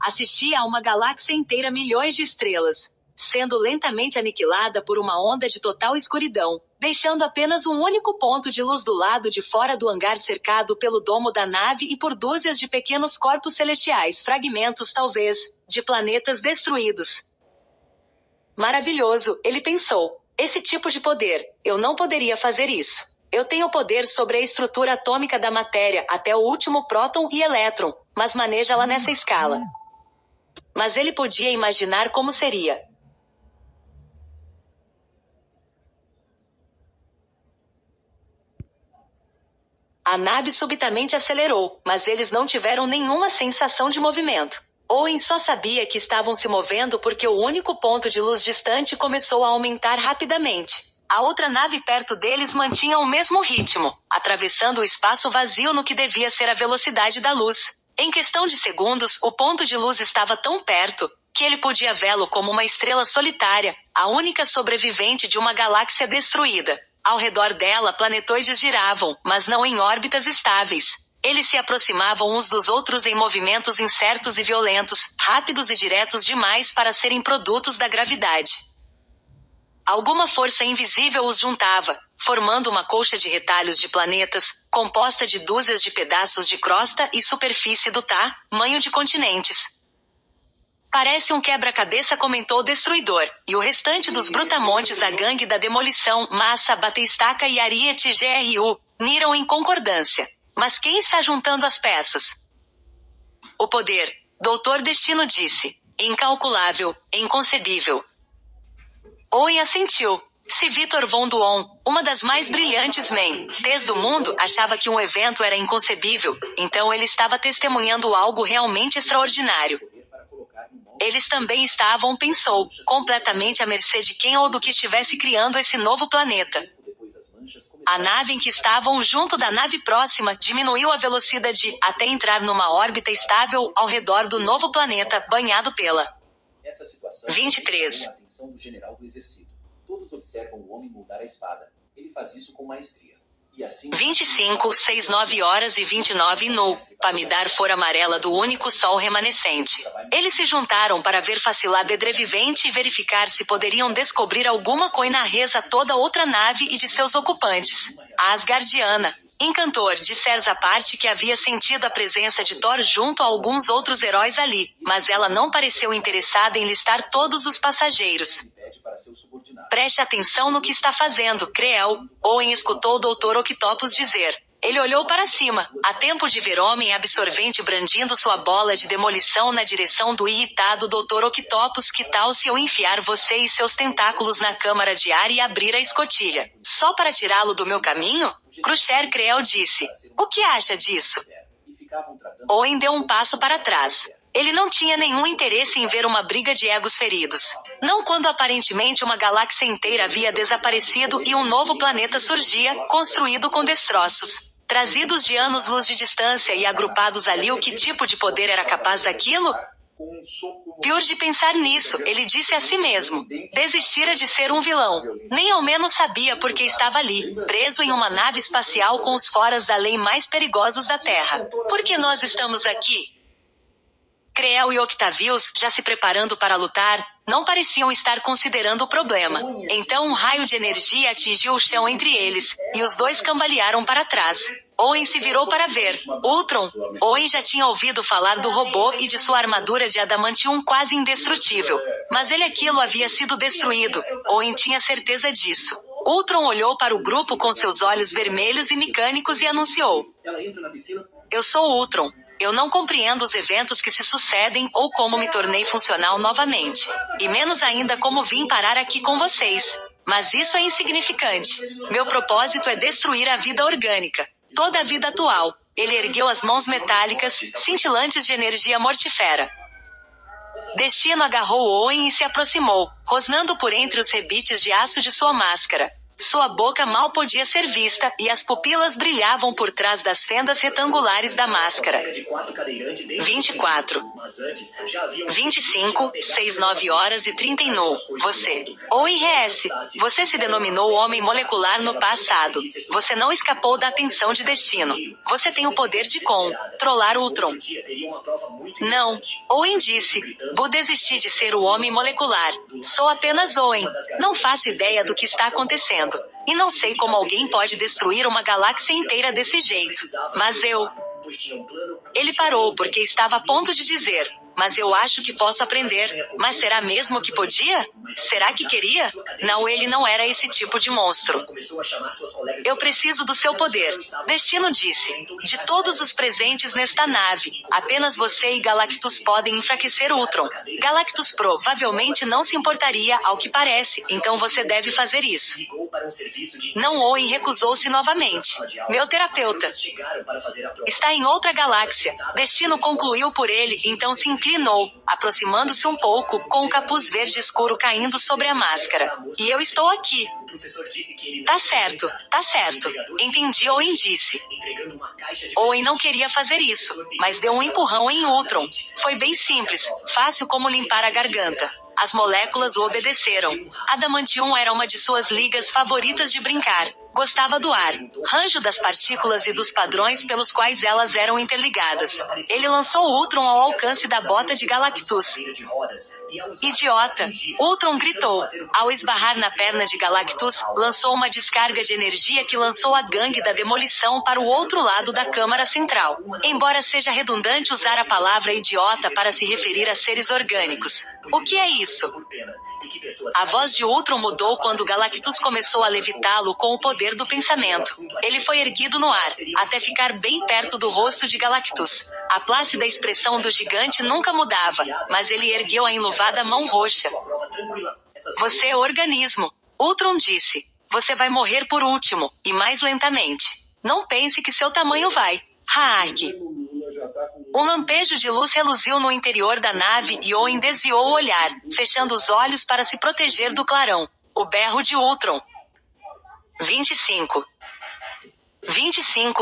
assistia a uma galáxia inteira, milhões de estrelas, sendo lentamente aniquilada por uma onda de total escuridão, deixando apenas um único ponto de luz do lado de fora do hangar, cercado pelo domo da nave e por dúzias de pequenos corpos celestiais, fragmentos talvez, de planetas destruídos. Maravilhoso, ele pensou. Esse tipo de poder, eu não poderia fazer isso. Eu tenho poder sobre a estrutura atômica da matéria, até o último próton e elétron, mas maneja-la nessa escala. Mas ele podia imaginar como seria. A nave subitamente acelerou, mas eles não tiveram nenhuma sensação de movimento. Owen só sabia que estavam se movendo porque o único ponto de luz distante começou a aumentar rapidamente. A outra nave perto deles mantinha o mesmo ritmo, atravessando o espaço vazio no que devia ser a velocidade da luz. Em questão de segundos, o ponto de luz estava tão perto que ele podia vê-lo como uma estrela solitária, a única sobrevivente de uma galáxia destruída. Ao redor dela, planetoides giravam, mas não em órbitas estáveis. Eles se aproximavam uns dos outros em movimentos incertos e violentos, rápidos e diretos demais para serem produtos da gravidade. Alguma força invisível os juntava, formando uma colcha de retalhos de planetas, composta de dúzias de pedaços de crosta e superfície do tamanho de continentes. Parece um quebra-cabeça, comentou o Destruidor, e o restante dos brutamontes da gangue da demolição, Massa, Batistaca e Ariete GRU, miram em concordância. Mas quem está juntando as peças? O poder, Doutor Destino disse. Incalculável, inconcebível. Owen assentiu. Se Victor Von Doom, uma das mais brilhantes mentes do mundo, achava que um evento era inconcebível, então ele estava testemunhando algo realmente extraordinário. Eles também estavam, pensou, completamente à mercê de quem ou do que estivesse criando esse novo planeta. A nave em que estavam, junto da nave próxima, diminuiu a velocidade até entrar numa órbita estável ao redor do novo planeta, banhado pela 23. Todos observam o homem moldar a espada. Ele faz isso com maestria. 25, 6, 9 horas e 29 no Pamidar for amarela do único sol remanescente. Eles se juntaram para ver Facilar Bedrevivente e verificar se poderiam descobrir alguma coisa na reza toda outra nave e de seus ocupantes. A Asgardiana, Encantor, disse à parte que havia sentido a presença de Thor junto a alguns outros heróis ali, mas ela não pareceu interessada em listar todos os passageiros. Preste atenção no que está fazendo, Creel, Owen escutou o Dr. Octopus dizer. Ele olhou para cima, a tempo de ver Homem Absorvente brandindo sua bola de demolição na direção do irritado Dr. Octopus. Que tal se eu enfiar você e seus tentáculos na câmara de ar e abrir a escotilha? Só para tirá-lo do meu caminho? Crusher Creel disse. O que acha disso? Owen deu um passo para trás. Ele não tinha nenhum interesse em ver uma briga de egos feridos. Não quando aparentemente uma galáxia inteira havia desaparecido e um novo planeta surgia, construído com destroços. Trazidos de anos-luz de distância e agrupados ali, o que tipo de poder era capaz daquilo? Pior de pensar nisso, ele disse a si mesmo. Desistira de ser um vilão. Nem ao menos sabia por que estava ali, preso em uma nave espacial com os foras da lei mais perigosos da Terra. Por que nós estamos aqui? Creel e Octavius, já se preparando para lutar, não pareciam estar considerando o problema. Então um raio de energia atingiu o chão entre eles, e os dois cambalearam para trás. Owen se virou para ver. Ultron. Owen já tinha ouvido falar do robô e de sua armadura de adamantium quase indestrutível. Mas aquilo havia sido destruído. Owen tinha certeza disso. Ultron olhou para o grupo com seus olhos vermelhos e mecânicos e anunciou. Eu sou Ultron. Eu não compreendo os eventos que se sucedem ou como me tornei funcional novamente. E menos ainda como vim parar aqui com vocês. Mas isso é insignificante. Meu propósito é destruir a vida orgânica. Toda a vida atual. Ele ergueu as mãos metálicas, cintilantes de energia mortífera. Destino agarrou Owen e se aproximou, rosnando por entre os rebites de aço de sua máscara. Sua boca mal podia ser vista, e as pupilas brilhavam por trás das fendas retangulares da máscara. 24. 25, 6, 9 horas e 30 e no. Você. Ou IRS. Você se denominou homem molecular no passado. Você não escapou da atenção de destino. Você tem o poder de controlar Ultron. Não. Owen disse. Bu desisti de ser o homem molecular. Sou apenas Owen. Não faço ideia do que está acontecendo. E não sei como alguém pode destruir uma galáxia inteira desse jeito. Mas eu... Ele parou porque estava a ponto de dizer. Mas eu acho que posso aprender. Mas será mesmo que podia? Será que queria? Não, ele não era esse tipo de monstro. Eu preciso do seu poder. Destino disse. De todos os presentes nesta nave, apenas você e Galactus podem enfraquecer Ultron. Galactus provavelmente não se importaria, ao que parece, então você deve fazer isso. Não, Owen recusou-se novamente. Meu terapeuta está em outra galáxia. Destino concluiu por ele, então se inclinou, aproximando-se um pouco, com o capuz verde escuro caindo sobre a máscara. E eu estou aqui. Tá certo, tá certo. Entendi, Owen disse. Owen não queria fazer isso, mas deu um empurrão em Ultron. Foi bem simples, fácil como limpar a garganta. As moléculas o obedeceram. Adamantium era uma de suas ligas favoritas de brincar. Gostava do ar, ranjo das partículas e dos padrões pelos quais elas eram interligadas. Ele lançou Ultron ao alcance da bota de Galactus. Idiota! Ultron gritou. Ao esbarrar na perna de Galactus, lançou uma descarga de energia que lançou a gangue da demolição para o outro lado da câmara central. Embora seja redundante usar a palavra idiota para se referir a seres orgânicos. O que é isso? A voz de Ultron mudou quando Galactus começou a levitá-lo com o poder do pensamento. Ele foi erguido no ar, até ficar bem perto do rosto de Galactus. A plácida expressão do gigante nunca mudava, mas ele ergueu a enluvada mão roxa. Você é organismo, Ultron disse. Você vai morrer por último, e mais lentamente. Não pense que seu tamanho vai. Haag. Um lampejo de luz reluziu no interior da nave e Owen desviou o olhar, fechando os olhos para se proteger do clarão. O berro de Ultron. 25,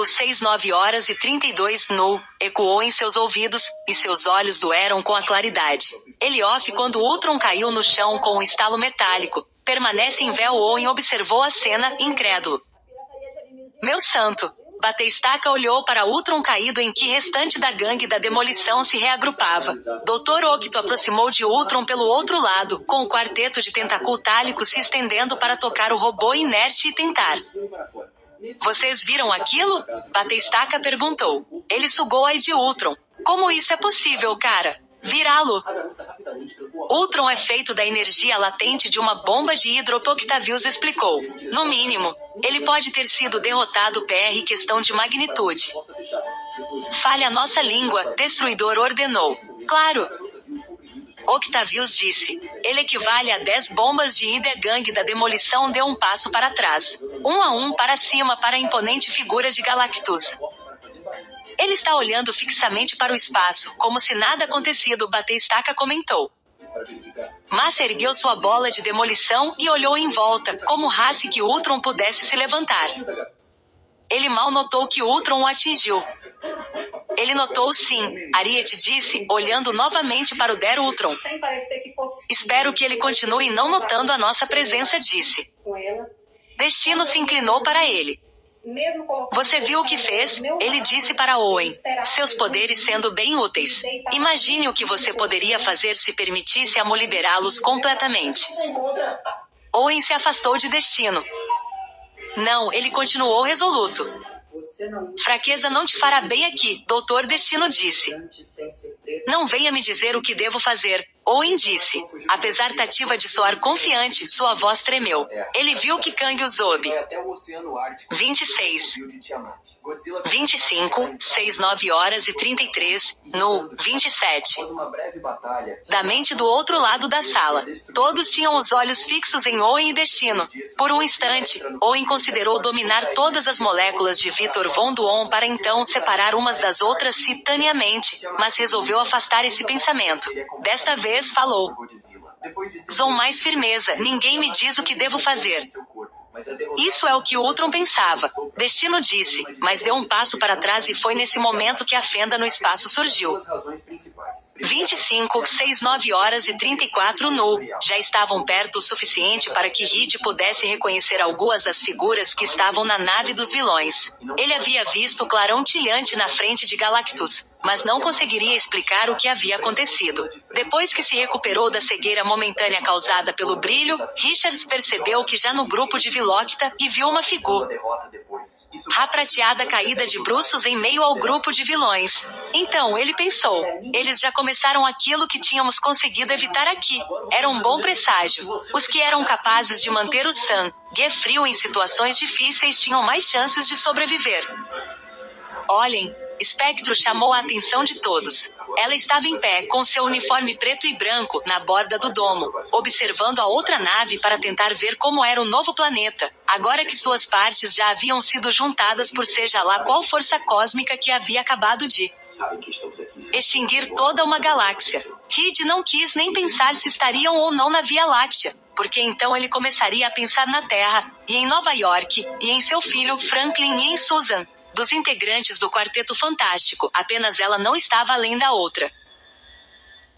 6, 9 horas e 32 no, ecoou em seus ouvidos, e seus olhos doeram com a claridade. Ele off quando Ultron caiu no chão com um estalo metálico. Permanece em véu. Owen observou a cena, incrédulo. Meu santo! Bateistaca olhou para Ultron caído em que restante da gangue da demolição se reagrupava. Dr. Octo aproximou de Ultron pelo outro lado, com o quarteto de tentacutálicos se estendendo para tocar o robô inerte e tentar. Vocês viram aquilo? Bateistaca perguntou. Ele sugou a de Ultron. Como isso é possível, cara? Virá-lo. Ultron é feito da energia latente de uma bomba de hidropo, Octavius explicou. No mínimo, ele pode ter sido derrotado PR questão de magnitude. Fale a nossa língua, Destruidor ordenou. Claro. Octavius disse. Ele equivale a 10 bombas de ida. A gangue da demolição deu um passo para trás. 1 a 1 para cima para a imponente figura de Galactus. Ele está olhando fixamente para o espaço, como se nada acontecido. Bateistaca comentou. Massa ergueu sua bola de demolição e olhou em volta, como race que Ultron pudesse se levantar. Ele mal notou que Ultron o atingiu. Ele notou sim, Ariete disse, olhando novamente para o Der Ultron. Espero que ele continue não notando a nossa presença, disse. Destino se inclinou para ele. Você viu o que fez? Ele disse para Owen. Seus poderes sendo bem úteis. Imagine o que você poderia fazer se permitisse Amo liberá-los completamente. Owen se afastou de Destino. Não, ele continuou resoluto. Fraqueza não te fará bem aqui, Dr. Destino disse. Não venha me dizer o que devo fazer, Owen disse. Apesar tativa de soar confiante, sua voz tremeu. Ele viu que Kang Usopp. 26, 25, 6, 9 horas e 33, no 27. Da mente do outro lado da sala. Todos tinham os olhos fixos em Owen e Destino. Por um instante, Owen considerou dominar todas as moléculas de Victor Von Doom para então separar umas das outras simultaneamente, mas resolveu afastar esse pensamento. Desta vez falou. Zon mais firmeza, ninguém me diz o que devo fazer. Isso é o que Ultron pensava. Destino disse, mas deu um passo para trás e foi nesse momento que a fenda no espaço surgiu. 25, 6, 9 horas e 34 no. Já estavam perto o suficiente para que Reed pudesse reconhecer algumas das figuras que estavam na nave dos vilões. Ele havia visto o clarão tilhante na frente de Galactus, mas não conseguiria explicar o que havia acontecido. Depois que se recuperou da cegueira momentânea causada pelo brilho, Richards percebeu que já no grupo de Vilocta e viu uma figura prateada caída de bruços em meio ao grupo de vilões. Então ele pensou, eles já começaram aquilo que tínhamos conseguido evitar aqui. Era um bom presságio. Os que eram capazes de manter o sangue frio em situações difíceis tinham mais chances de sobreviver. Olhem, Spectro chamou a atenção de todos. Ela estava em pé, com seu uniforme preto e branco, na borda do domo, observando a outra nave para tentar ver como era o novo planeta, agora que suas partes já haviam sido juntadas por seja lá qual força cósmica que havia acabado de extinguir toda uma galáxia. Reed não quis nem pensar se estariam ou não na Via Láctea, porque então ele começaria a pensar na Terra, e em Nova York, e em seu filho Franklin e em Susan. Dos integrantes do Quarteto Fantástico, apenas ela não estava além da outra.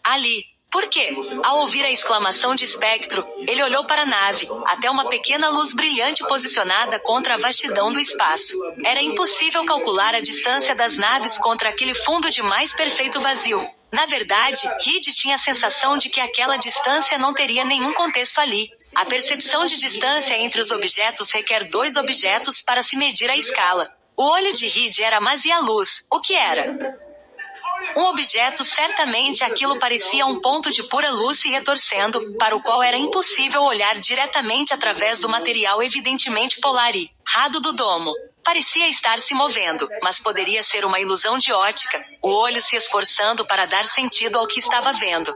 Ali. Por quê? Ao ouvir a exclamação de Spectro, ele olhou para a nave, até uma pequena luz brilhante posicionada contra a vastidão do espaço. Era impossível calcular a distância das naves contra aquele fundo de mais perfeito vazio. Na verdade, Reed tinha a sensação de que aquela distância não teria nenhum contexto ali. A percepção de distância entre os objetos requer dois objetos para se medir a escala. O olho de Reed era mais e a luz. O que era? Um objeto, certamente aquilo parecia um ponto de pura luz se retorcendo, para o qual era impossível olhar diretamente através do material evidentemente polarado do domo. Parecia estar se movendo, mas poderia ser uma ilusão de ótica, o olho se esforçando para dar sentido ao que estava vendo.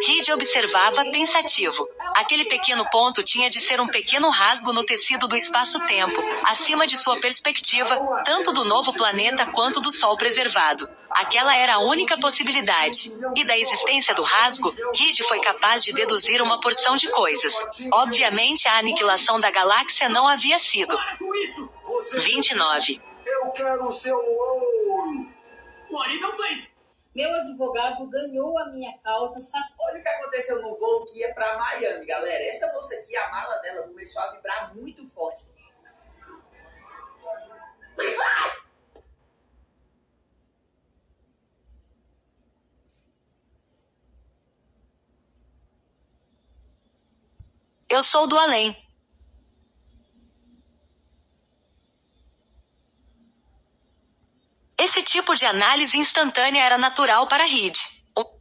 Reed observava, pensativo. Aquele pequeno ponto tinha de ser um pequeno rasgo no tecido do espaço-tempo, acima de sua perspectiva, tanto do novo planeta quanto do Sol preservado. Aquela era a única possibilidade. E da existência do rasgo, Reed foi capaz de deduzir uma porção de coisas. Obviamente a aniquilação da galáxia não havia sido. 29. Eu quero o seu ouro! Meu advogado ganhou a minha causa. Olha o que aconteceu no voo que ia pra Miami, galera. Essa moça aqui, a mala dela começou a vibrar muito forte. Eu sou do além. Esse tipo de análise instantânea era natural para Reed.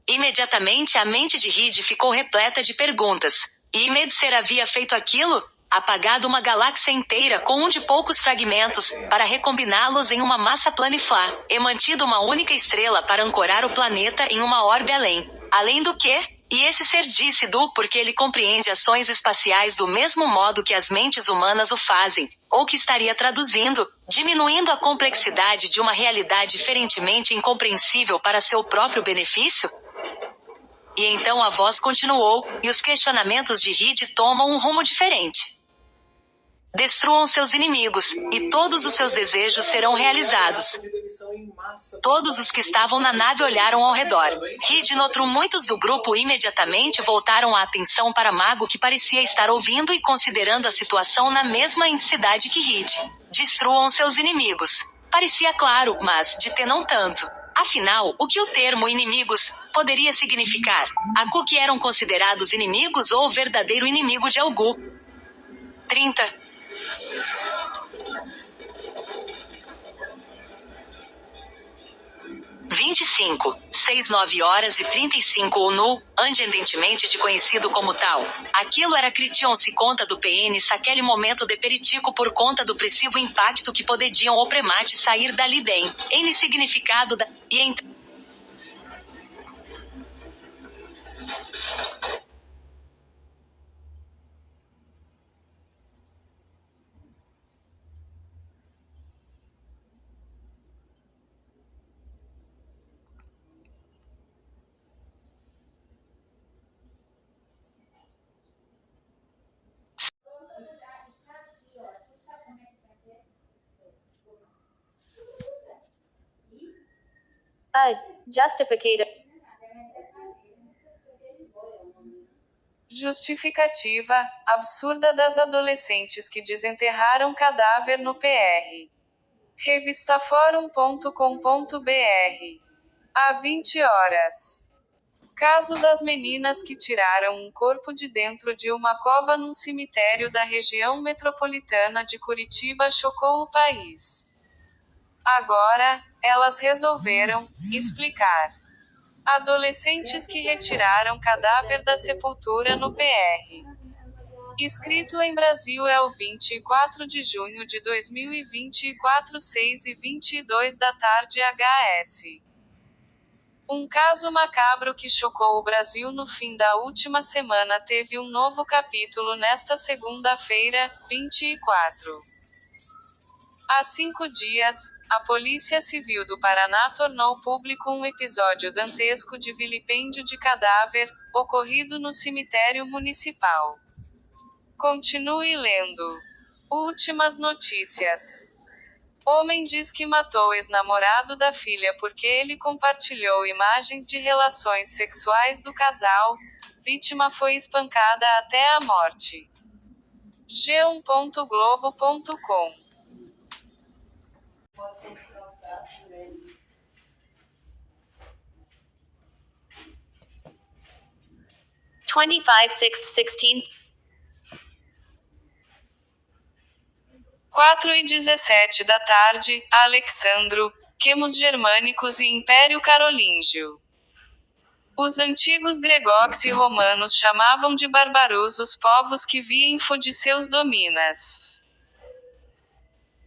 Imediatamente a mente de Reed ficou repleta de perguntas. E Medser havia feito aquilo? Apagado uma galáxia inteira com um de poucos fragmentos, para recombiná-los em uma massa planifilar, e mantido uma única estrela para ancorar o planeta em uma orbe além. Além do que? E esse ser disse porque ele compreende ações espaciais do mesmo modo que as mentes humanas o fazem, ou que estaria traduzindo, diminuindo a complexidade de uma realidade diferentemente incompreensível para seu próprio benefício? E então a voz continuou, e os questionamentos de Reed tomam um rumo diferente. Destruam seus inimigos, e todos os seus desejos serão realizados. Todos os que estavam na nave olharam ao redor. Reed notou muitos do grupo imediatamente voltaram a atenção para Mago que parecia estar ouvindo e considerando a situação na mesma intensidade que Reed. Destruam seus inimigos. Parecia claro, mas, de ter não tanto. Afinal, o que o termo inimigos poderia significar? Aku que eram considerados inimigos ou o verdadeiro inimigo de Algu? 30. 25, 6, 9 horas e 35 o nu, andentemente de conhecido como tal. Aquilo era Crition se conta do PN aquele momento de peritico por conta do pressivo impacto que poderiam o premate sair dali dem. N significado da... E então... Justificativa absurda das adolescentes que desenterraram cadáver no PR. Revistaforum.com.br. Há 20 horas. Caso das meninas que tiraram um corpo de dentro de uma cova num cemitério da região metropolitana de Curitiba chocou o país. Agora, elas resolveram explicar. Adolescentes que retiraram cadáver da sepultura no PR. Escrito em Brasil é o 24 de junho de 2024, 6h22 da tarde HS. Um caso macabro que chocou o Brasil no fim da última semana teve um novo capítulo nesta segunda-feira, 24. Há 5 dias, a Polícia Civil do Paraná tornou público um episódio dantesco de vilipêndio de cadáver, ocorrido no cemitério municipal. Continue lendo. Últimas notícias. Homem diz que matou ex-namorado da filha porque ele compartilhou imagens de relações sexuais do casal. Vítima foi espancada até a morte. g1.globo.com 4h17 da tarde, Alexandro, Quemos Germânicos e Império Carolíngio. Os antigos gregox e romanos chamavam de barbarus os povos que viem de seus dominas.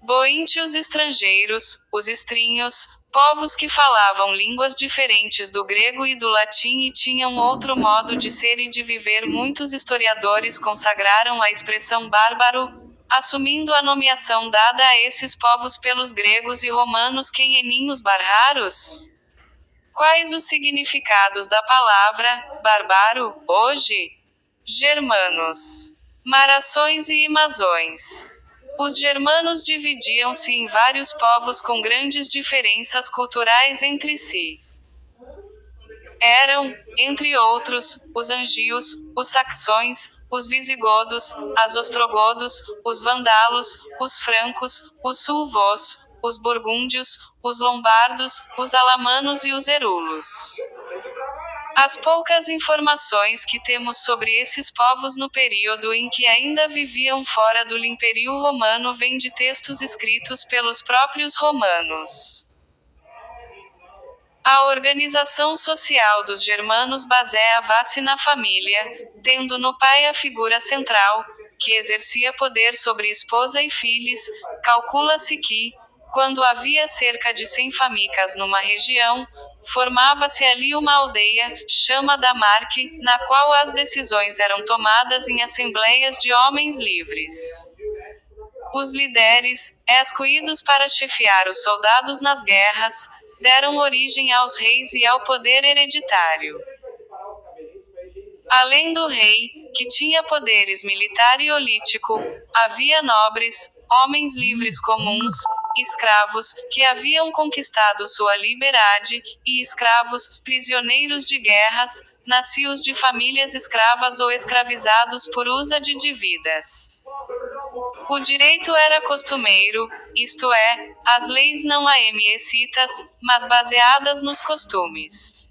Boíntios estrangeiros, os estrinhos, povos que falavam línguas diferentes do grego e do latim e tinham outro modo de ser e de viver. Muitos historiadores consagraram a expressão bárbaro, assumindo a nomeação dada a esses povos pelos gregos e romanos quem-eninhos bárbaros. Quais os significados da palavra bárbaro, hoje? Germanos. Marações e imazões. Os germanos dividiam-se em vários povos com grandes diferenças culturais entre si. Eram, entre outros, os angios, os saxões, os visigodos, os ostrogodos, os vandalos, os francos, os sulvos, os burgúndios, os lombardos, os alamanos e os herulos. As poucas informações que temos sobre esses povos no período em que ainda viviam fora do Império Romano vêm de textos escritos pelos próprios romanos. A organização social dos germanos baseava-se na família, tendo no pai a figura central, que exercia poder sobre esposa e filhos. Calcula-se que, quando havia cerca de 100 famílias numa região, formava-se ali uma aldeia, chamada Marque, na qual as decisões eram tomadas em assembleias de homens livres. Os líderes, escolhidos para chefiar os soldados nas guerras, deram origem aos reis e ao poder hereditário. Além do rei, que tinha poderes militar e político, havia nobres, homens livres comuns, escravos, que haviam conquistado sua liberdade, e escravos, prisioneiros de guerras, nascidos de famílias escravas ou escravizados por uso de dívidas. O direito era costumeiro, isto é, as leis não escritas, mas baseadas nos costumes.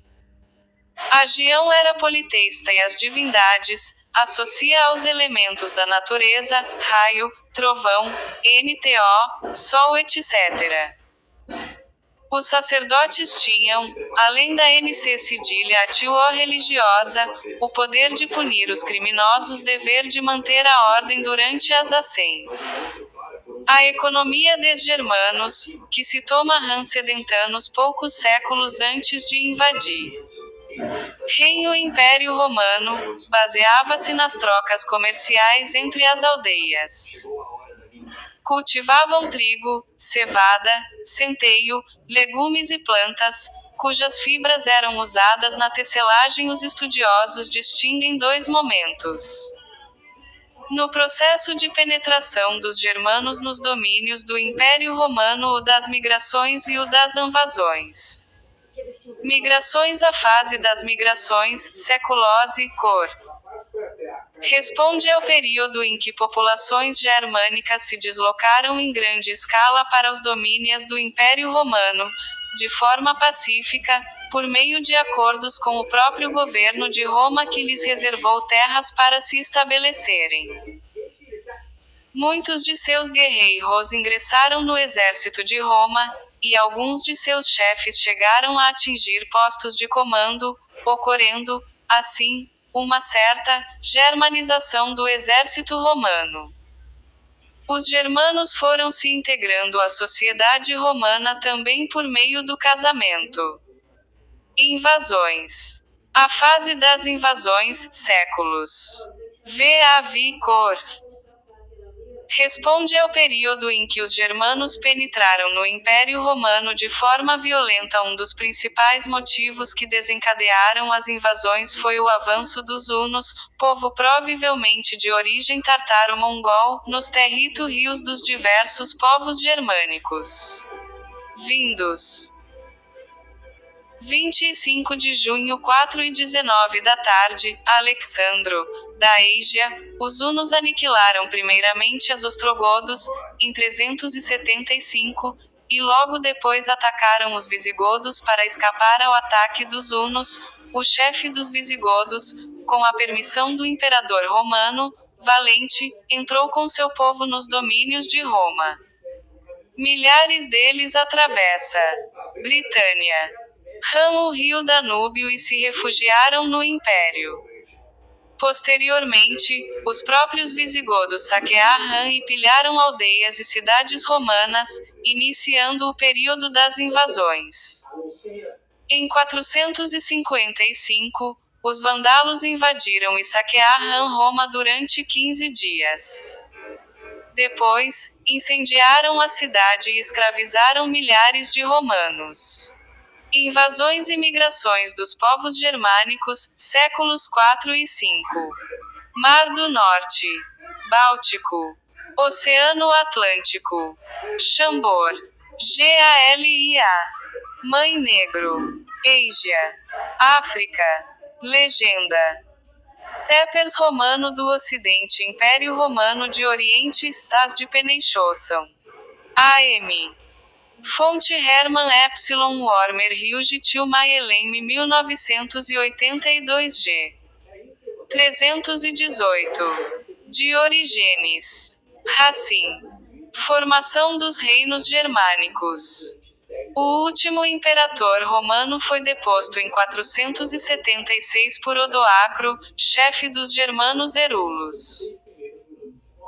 A agião era politeísta e as divindades, associa aos elementos da natureza, raio, trovão, NTO, sol etc. Os sacerdotes tinham, além da NC cedilha atio religiosa, o poder de punir os criminosos, dever de manter a ordem durante as acém. A economia dos germanos, que se toma sedentanos poucos séculos antes de invadir Reino Império Romano, baseava-se nas trocas comerciais entre as aldeias. Cultivavam trigo, cevada, centeio, legumes e plantas, cujas fibras eram usadas na tecelagem. Os estudiosos distinguem 2 momentos no processo de penetração dos germanos nos domínios do Império Romano: o das migrações e o das invasões. Migrações. A fase das migrações, seculose, cor. Responde ao período em que populações germânicas se deslocaram em grande escala para os domínios do Império Romano, de forma pacífica, por meio de acordos com o próprio governo de Roma que lhes reservou terras para se estabelecerem. Muitos de seus guerreiros ingressaram no exército de Roma, e alguns de seus chefes chegaram a atingir postos de comando, ocorrendo, assim, uma certa germanização do exército romano. Os germanos foram se integrando à sociedade romana também por meio do casamento. Invasões. A fase das invasões, séculos. Cor. Responde ao período em que os germanos penetraram no Império Romano de forma violenta. Um dos principais motivos que desencadearam as invasões foi o avanço dos hunos, povo provavelmente de origem tártaro-mongol, nos territórios dos diversos povos germânicos. Vindos. 25 de junho 4h19 da tarde, Alexandro, da Ásia, os hunos aniquilaram primeiramente os ostrogodos, em 375, e logo depois atacaram os visigodos para escapar ao ataque dos hunos. O chefe dos visigodos, com a permissão do imperador romano, Valente, entrou com seu povo nos domínios de Roma. Milhares deles atravessa Britânia, o rio Danúbio e se refugiaram no Império. Posteriormente, os próprios visigodos saquearam e pilharam aldeias e cidades romanas, iniciando o período das invasões. Em 455, os vândalos invadiram e saquearam Roma durante 15 dias. Depois, incendiaram a cidade e escravizaram milhares de romanos. Invasões e migrações dos povos germânicos, séculos 4 e 5. Mar do Norte, Báltico, Oceano Atlântico, Chambor, Galia, Mãe Negro, Ásia, África, Legenda. Tepers Romano do Ocidente, Império Romano de Oriente, Estás de Peneichoção. AM. Fonte Hermann Epsilon Warmer Hugh Tilmaelem 1982 G. 318. Diorigenes. Racine. Formação dos reinos germânicos. O último imperador romano foi deposto em 476 por Odoacro, chefe dos germanos Herulos.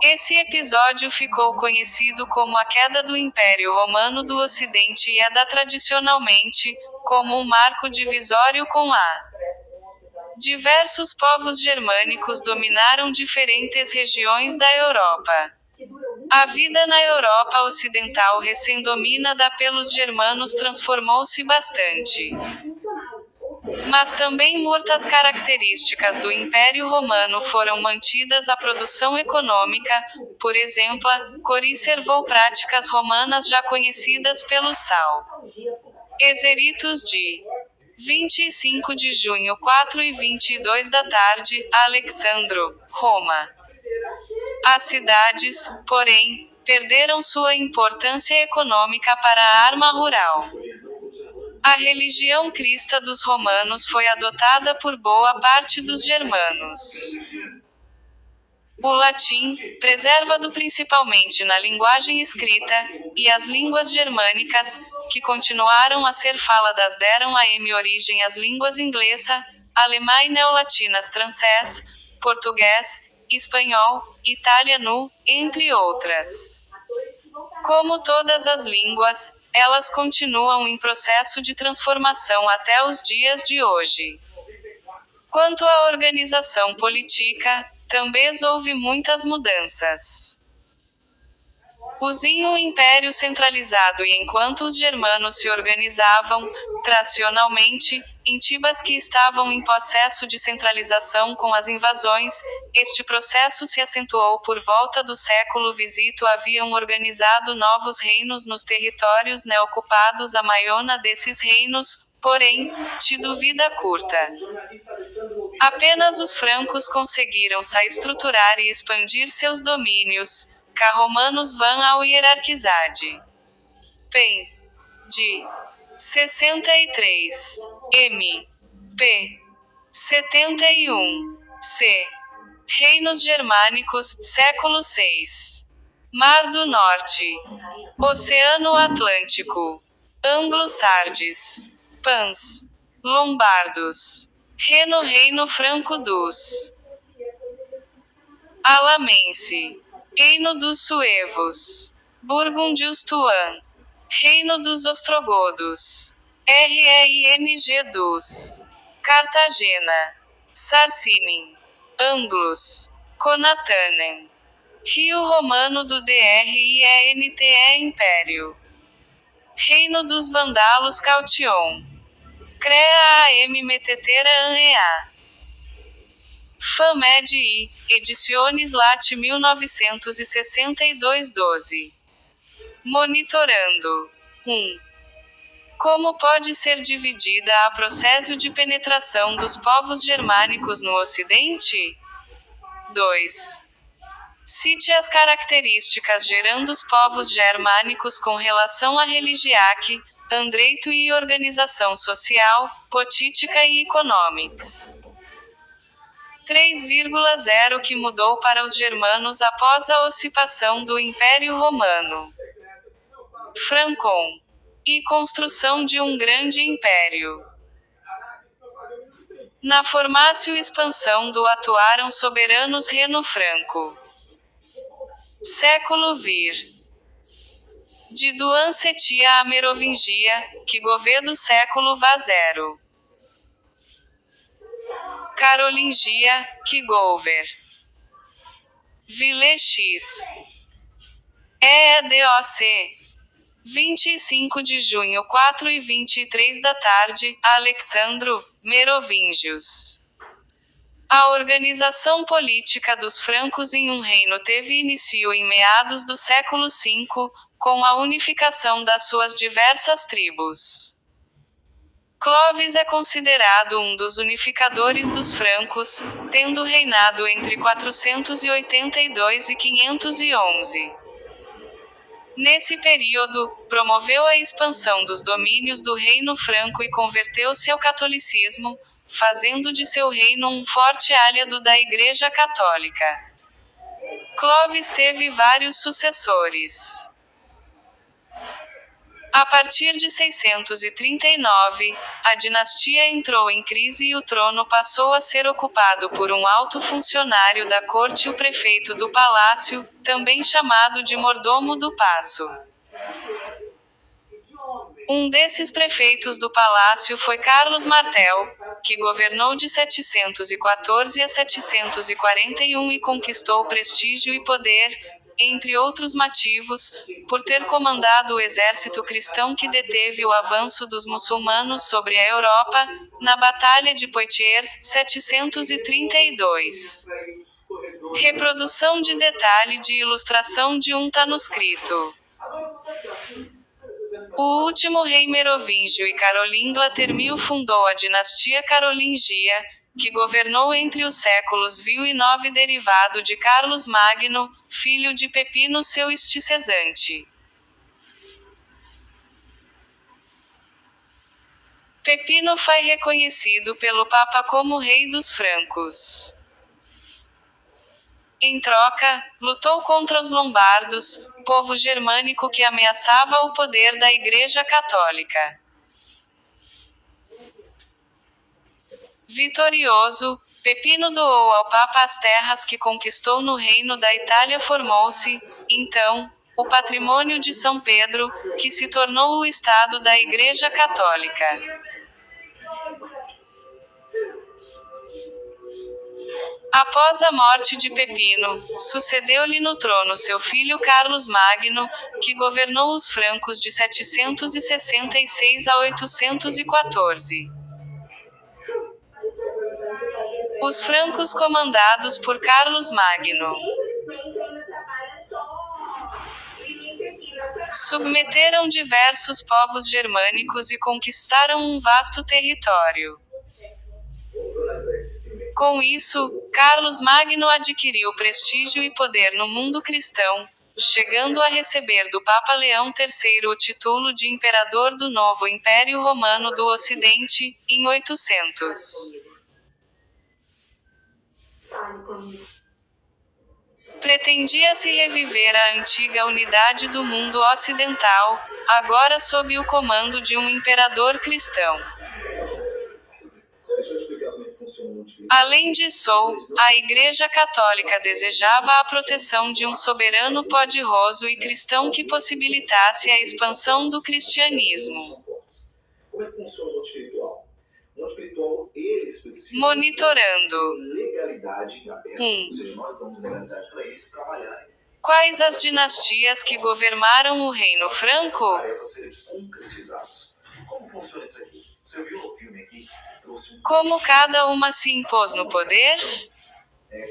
Esse episódio ficou conhecido como a queda do Império Romano do Ocidente e é dado tradicionalmente como um marco divisório com a. Diversos povos germânicos dominaram diferentes regiões da Europa. A vida na Europa Ocidental recém-dominada pelos germanos transformou-se bastante. Mas também muitas características do Império Romano foram mantidas. A produção econômica, por exemplo, conservou práticas romanas já conhecidas pelo sal. Exeritos de 25 de junho 4h22 da tarde, Alexandro, Roma. As cidades, porém, perderam sua importância econômica para a arma rural. A religião cristã dos romanos foi adotada por boa parte dos germanos. O latim, preservado principalmente na linguagem escrita, e as línguas germânicas, que continuaram a ser faladas, deram a origem às línguas inglesa, alemã e neolatinas, francês, português, espanhol, italiano, entre outras. Como todas as línguas, elas continuam em processo de transformação até os dias de hoje. Quanto à organização política, também houve muitas mudanças. Usinho império centralizado e enquanto os germanos se organizavam, tracionalmente, em tibas que estavam em processo de centralização com as invasões, este processo se acentuou por volta do século XVIII. Haviam organizado novos reinos nos territórios neocupados. A maiona desses reinos, Porém, tido vida curta. Apenas os francos conseguiram se estruturar e expandir seus domínios, cá romanos vão ao hierarquizade. P. De 63. M. P. 71. C. Reinos germânicos, século VI. Mar do Norte. Oceano Atlântico. Anglo-Sardes. Pans. Lombardos. Reino Franco dos Alamense. Reino dos Suevos. Burgúndios Tuan. Reino dos Ostrogodos. REING dos Cartagena. Sarcinem. Anglos. Conatanem. Rio Romano do DRIENTE Império. Reino dos Vandalos Caution. CREA AM Metetera ANEA. FAMED I, Ediciones Lat 1962-12. Monitorando. 1. Como pode ser dividida a processo de penetração dos povos germânicos no Ocidente? 2. Cite as características gerando os povos germânicos com relação à religiaque, andreito e organização social, política e econômics. 3,0 que mudou para os germanos após a ossipação do Império Romano. Francon. E construção de um grande império. Na formácio e expansão do atuaram soberanos reno-franco. Século vir. De Duancetia a Merovingia, que governo século vazero. Carolingia, que gover. Ville X. EEDOC. 25 de junho 4h23 da tarde, Alexandro, Merovingios. A organização política dos francos em um reino teve início em meados do século V, com a unificação das suas diversas tribos. Clovis é considerado um dos unificadores dos francos, tendo reinado entre 482 e 511. Nesse período, promoveu a expansão dos domínios do reino franco e converteu-se ao catolicismo, fazendo de seu reino um forte aliado da Igreja Católica. Clovis teve vários sucessores. A partir de 639, a dinastia entrou em crise e o trono passou a ser ocupado por um alto funcionário da corte, o prefeito do palácio, também chamado de mordomo do paço. Um desses prefeitos do palácio foi Carlos Martel, que governou de 714 a 741 e conquistou prestígio e poder, entre outros motivos, por ter comandado o exército cristão que deteve o avanço dos muçulmanos sobre a Europa, na Batalha de Poitiers, 732. Reprodução de detalhe de ilustração de um manuscrito. O último rei merovingio e carolingla Termio fundou a dinastia carolingia, que governou entre os séculos VI e IX, derivado de Carlos Magno, filho de Pepino seu esticesante. Pepino foi reconhecido pelo Papa como rei dos francos. Em troca, lutou contra os lombardos, povo germânico que ameaçava o poder da Igreja Católica. Vitorioso, Pepino doou ao Papa as terras que conquistou no reino da Itália. Formou-se, então, o patrimônio de São Pedro, que se tornou o Estado da Igreja Católica. Após a morte de Pepino, sucedeu-lhe no trono seu filho Carlos Magno, que governou os francos de 766 a 814. Os francos comandados por Carlos Magno. Submeteram diversos povos germânicos e conquistaram um vasto território. Com isso, Carlos Magno adquiriu prestígio e poder no mundo cristão, chegando a receber do Papa Leão III o título de Imperador do Novo Império Romano do Ocidente, em 800. Pretendia-se reviver a antiga unidade do mundo ocidental, agora sob o comando de um imperador cristão. Além disso, a Igreja Católica desejava a proteção de um soberano poderoso e cristão que possibilitasse a expansão do cristianismo. Como é que funciona o mundo espiritual? O mundo espiritual, eles precisam Monitorando. de legalidade aberta. Ou seja, nós damos legalidade para eles trabalharem. Quais as dinastias que governaram o Reino Franco? Tarefas serem concretizadas. Como funciona isso aqui? Você viu no filme aqui? Como cada uma se impôs no poder?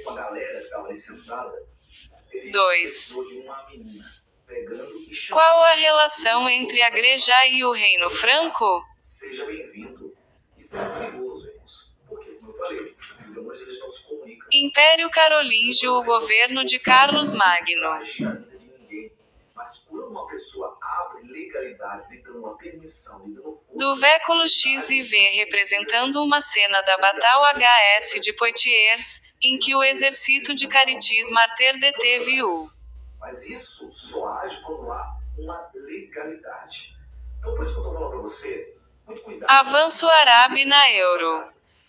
Com a galera que estava ali sentada, ele 2. precisou de uma menina pegando e chamando. Qual a relação entre a Igreja e o Reino Franco? Seja bem-vindo. Isso é perigoso, irmãos. Porque, como eu falei, os demônios eles não se comunicam. Império Carolíngio, o governo de Carlos Magno. Agir na vida de ninguém. Mas quando uma pessoa abre legalidade, lhe dando uma permissão, lhe dando força... Do Véculo X e V representando uma cena da Batalha HS de Poitiers, em que o exército de Caritis Martyr deteve o... Mas isso só age quando há uma legalidade. Então por isso que eu estou falando para você, muito cuidado. Avanço árabe na euro.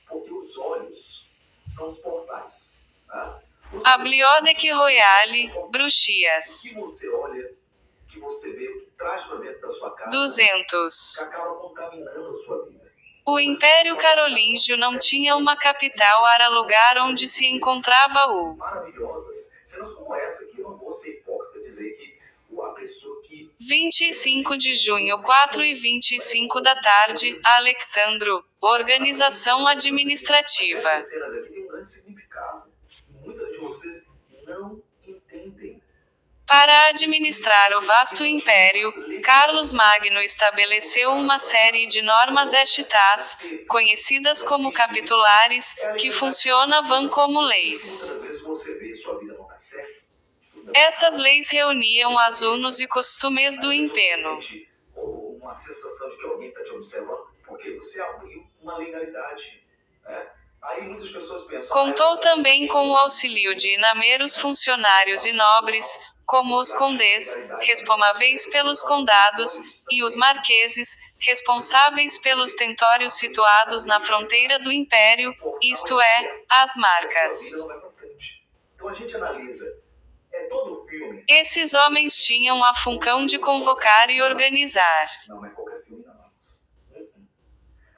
Porque os olhos são os portais. Tá? Abliodec Royale, O Bruxias. que você olha, o que você vê, o que traz para dentro da sua casa, 200. que acaba contaminando a sua vida. O Império Carolíngio não tinha uma capital, era lugar onde se encontrava o... Maravilhosas. Cenas como essa aqui, eu não vou ser hipócrita dizer que a pessoa que... 25 de junho, 4h25 da tarde, Alexandro, Organização Administrativa. Essas cenas aqui têm um grande significado. Muitas de vocês não entendem. Para administrar o vasto império, Carlos Magno estabeleceu uma série de normas estatais, conhecidas como capitulares, que funcionavam como leis. Muitas vezes você vê sua vida não dar certo. Essas leis reuniam as usos e costumes do império. Sente uma sensação de que alguém está te observando porque você abriu uma legalidade. Né? Aí muitas pessoas pensam... Contou também com o auxílio de inúmeros funcionários e nobres, como os condes, responsáveis pelos condados, e os marqueses, responsáveis pelos territórios situados na fronteira do império, isto é, as marcas. Então a gente analisa todo o filme. Esses homens tinham a função de convocar e organizar. Não é qualquer filme, não.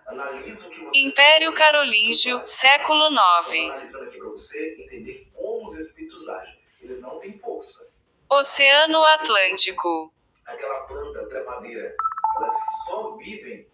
Analisa o que você... Império Carolíngio, século IX. Analisando aqui para você entender como os espíritos agem. Eles não têm força. Oceano Atlântico. Aquela planta trepadeira, elas só vivem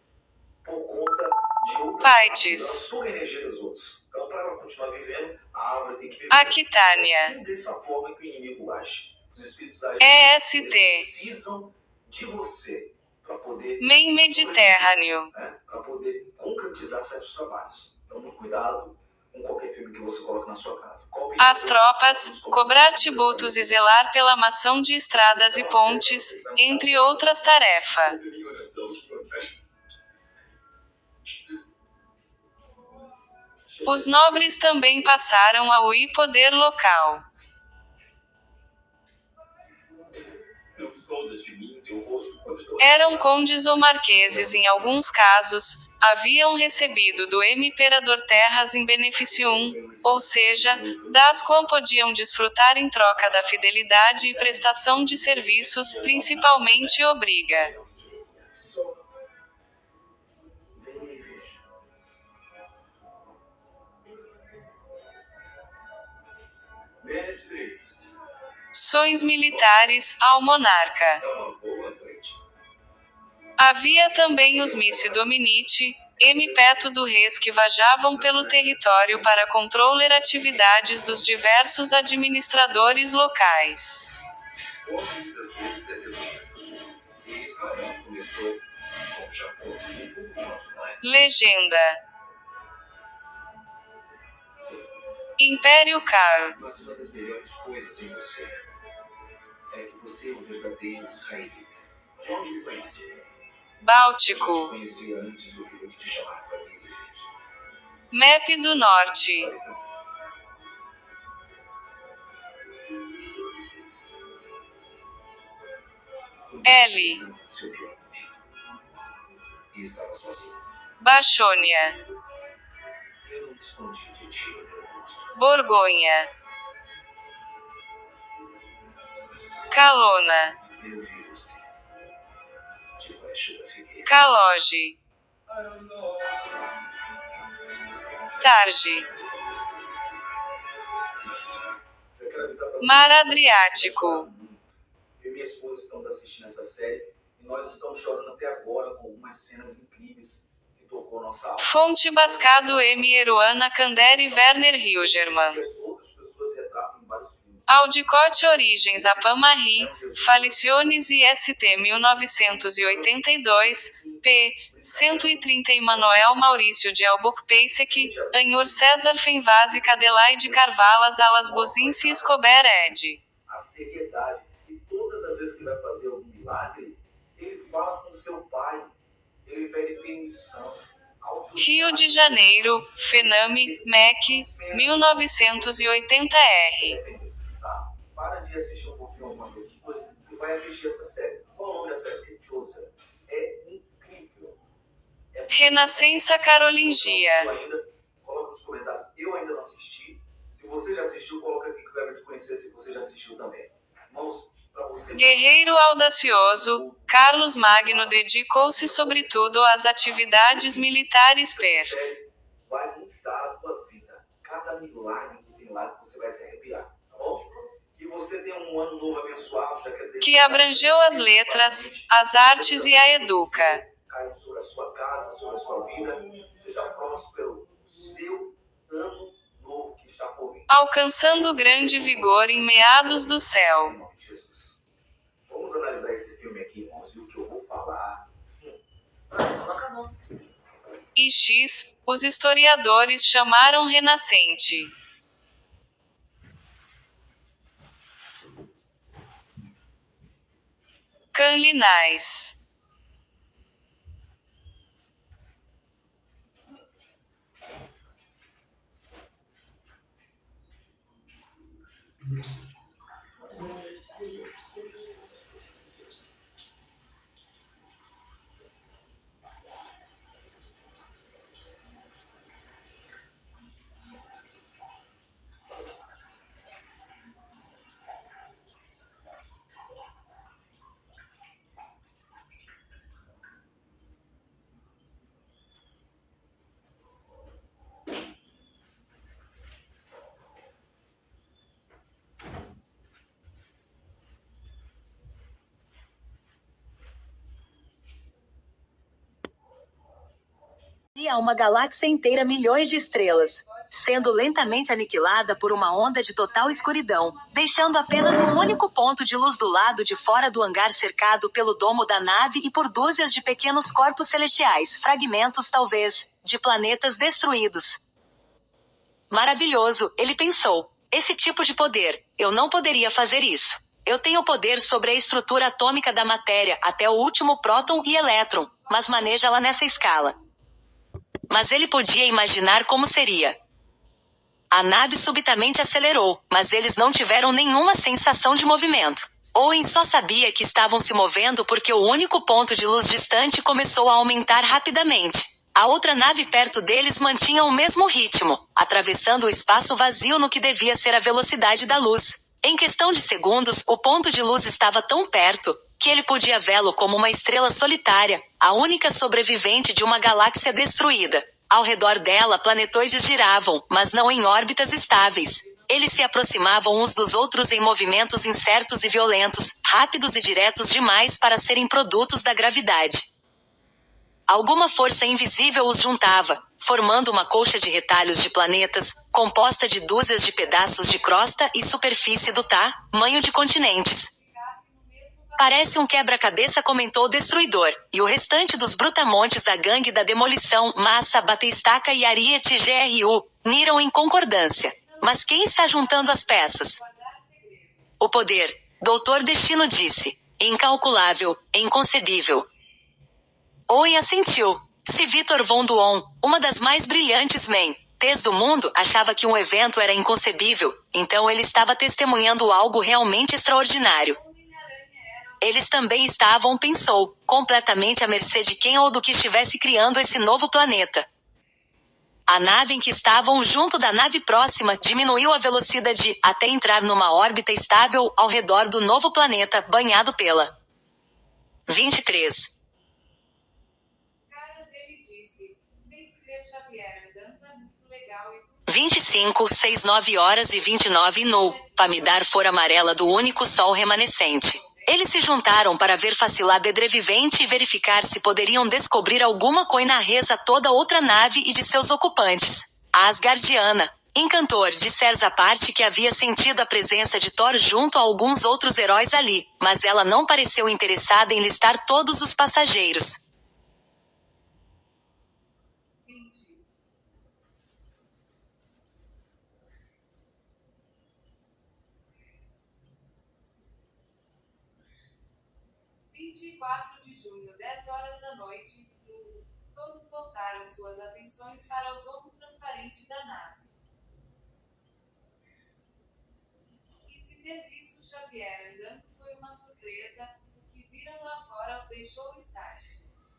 por conta de outras. Paites. Elas sugam a energia dos outros. Então, para ela continuar vivendo, a árvore tem que viver. Aquitânia. Assim, dessa forma que o inimigo age. Os espíritos agem. EST. Eles precisam de você para poder... Main Mediterrâneo. Né, para poder concretizar certos trabalhos. Então, muito cuidado com qualquer filme que você coloque na sua casa. As tropas, cobrar tributos e zelar pela mação de estradas e pontes, entre outras tarefas. Os nobres também passaram a usar poder local. Eram condes ou marqueses em alguns casos, haviam recebido do imperador terras em beneficium, ou seja, das qual podiam desfrutar em troca da fidelidade e prestação de serviços, principalmente obriga. Ações militares ao monarca. Havia também os missi dominici, peto do reis que vajavam pelo território para controlar atividades dos diversos administradores locais. Legenda. Império Car. Mas uma das melhores coisas em você é que você é o verdadeiro israelita. De onde me conhece? Báltico. Conhecia antes do que eu te chamar para vir viver. MEP do Norte. L. Seu pior inimigo. E estava sozinho. Baixônia. Eu não me escondi de ti, meu rosto. Borgonha. Calona. Eu vi você. Debaixo da figueira. Caloge. Tarde. Eu quero avisar pra Mar você. Adriático. Eu e minha esposa estamos assistindo essa série e nós estamos chorando até agora com algumas cenas incríveis que tocou nossa alma. Fonte Bascado M. Eruana Candere Werner Hilgerman. Que as outras pessoas retratam em vários filmes. Aldicote Origens Apamari, Faliciones e ST 1982, p. 130 Emanuel Maurício de Albuquerque, Anhur César Fenvase Cadelaide Carvalas Alas Buzinci Escobar Ed. A seriedade. E todas as vezes que vai fazer algum milagre, ele fala com seu pai. Ele pede permissão. Rio de Janeiro, Fename, MEC, 1980R. Tá? Para de assistir um pouquinho algumas outras coisas e vai assistir essa série. Qual é o nome da série? Joseph. É incrível. Renascença Carolingia. Ainda, coloca nos comentários. Eu ainda não assisti. Se você já assistiu, coloca aqui que eu quero te conhecer se você já assistiu também. Irmãos, para você. Guerreiro audacioso, Carlos Magno dedicou-se sobretudo às atividades militares per. Série vai mudar a tua vida. Cada milagre que tem lá, você vai se arrepiar. Tá bom? Que você tenha um ano novo abençoado. Que abrangeu as letras, as artes e a educa. Caiam sobre a sua casa, sobre a sua vida. Seja próspero o seu ano novo que está por vir. Alcançando grande vigor em meados do Em céu. nome de Jesus. Vamos analisar esse filme aqui, irmãos, e o que eu vou falar. Coloca a mão. E X, os historiadores chamaram renascente. Canlinais. A uma galáxia inteira milhões de estrelas, sendo lentamente aniquilada por uma onda de total escuridão, deixando apenas um único ponto de luz do lado de fora do hangar cercado pelo domo da nave e por dúzias de pequenos corpos celestiais, fragmentos talvez, de planetas destruídos. Maravilhoso, ele pensou. Esse tipo de poder, eu não poderia fazer isso. Eu tenho poder sobre a estrutura atômica da matéria, até o último próton e elétron, mas maneja-la nessa escala. Mas ele podia imaginar como seria. A nave subitamente acelerou, mas eles não tiveram nenhuma sensação de movimento. Owen só sabia que estavam se movendo porque o único ponto de luz distante começou a aumentar rapidamente. A outra nave perto deles mantinha o mesmo ritmo, atravessando o espaço vazio no que devia ser a velocidade da luz. Em questão de segundos, o ponto de luz estava tão perto que ele podia vê-lo como uma estrela solitária, a única sobrevivente de uma galáxia destruída. Ao redor dela, planetoides giravam, mas não em órbitas estáveis. Eles se aproximavam uns dos outros em movimentos incertos e violentos, rápidos e diretos demais para serem produtos da gravidade. Alguma força invisível os juntava, formando uma colcha de retalhos de planetas, composta de dúzias de pedaços de crosta e superfície do tamanho de continentes. Parece um quebra-cabeça, comentou o Destruidor, e o restante dos brutamontes da gangue da demolição, Massa, Batistaca e Ariete GRU, niram em concordância. Mas quem está juntando as peças? O poder, Doutor Destino disse. Incalculável, inconcebível. Oi assentiu. Se Vitor Von Duon, uma das mais brilhantes mentes do mundo, achava que um evento era inconcebível, então ele estava testemunhando algo realmente extraordinário. Eles também estavam, pensou, completamente à mercê de quem ou do que estivesse criando esse novo planeta. A nave em que estavam junto da nave próxima diminuiu a velocidade até entrar numa órbita estável ao redor do novo planeta banhado pela 23. 25, 6, 9 horas e 29 no Pamidar for amarela do único sol remanescente. Eles se juntaram para ver facilar Bedrevivente e verificar se poderiam descobrir alguma coisa na reza toda outra nave e de seus ocupantes. A Asgardiana, Encantor, dissera à parte que havia sentido a presença de Thor junto a alguns outros heróis ali, mas ela não pareceu interessada em listar todos os passageiros. De junho, 10 horas da noite, todos voltaram suas atenções para o domo transparente da nave. E se ter visto Xavier andando foi uma surpresa, o que viram lá fora os deixou estáticos.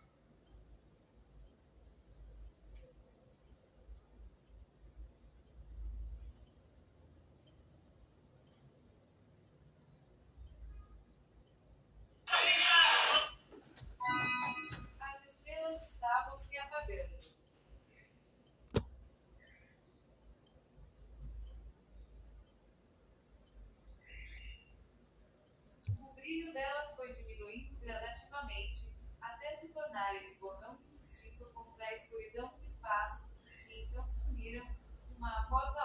As estrelas estavam se apagando. O brilho delas foi diminuindo gradativamente, até se tornarem um borrão indistinto contra a escuridão do espaço, e então sumiram, uma após